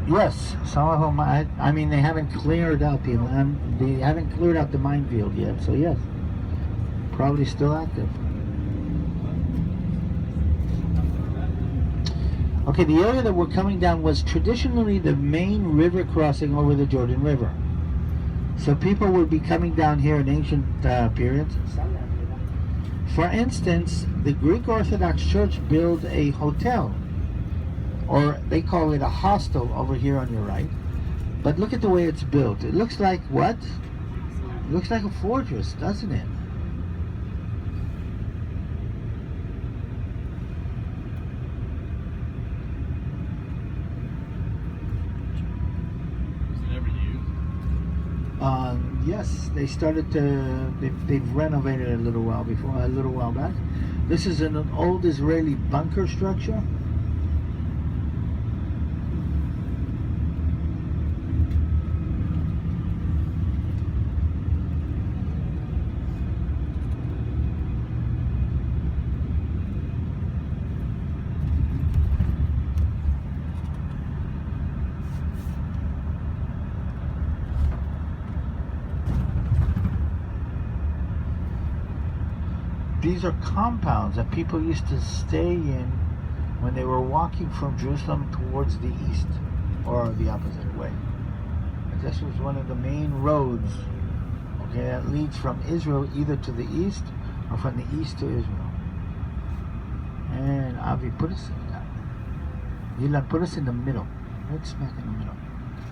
Yes, some of them. I mean, they haven't cleared out the they haven't cleared out the minefield yet. So yes, probably still active. Okay, the area that we're coming down was traditionally the main river crossing over the Jordan River. So people would be coming down here in ancient periods. For instance, the Greek Orthodox Church built a hotel, or they call it a hostel over here on your right. But look at the way it's built. It looks like what? It looks like a fortress, doesn't it? Yes, they started to. They've renovated it a little while back. This is an old Israeli bunker structure. These are compounds that people used to stay in when they were walking from Jerusalem towards the east, or the opposite way. And this was one of the main roads, okay, that leads from Israel either to the east or from the east to Israel. And Avi, put us in the middle, right smack in the middle.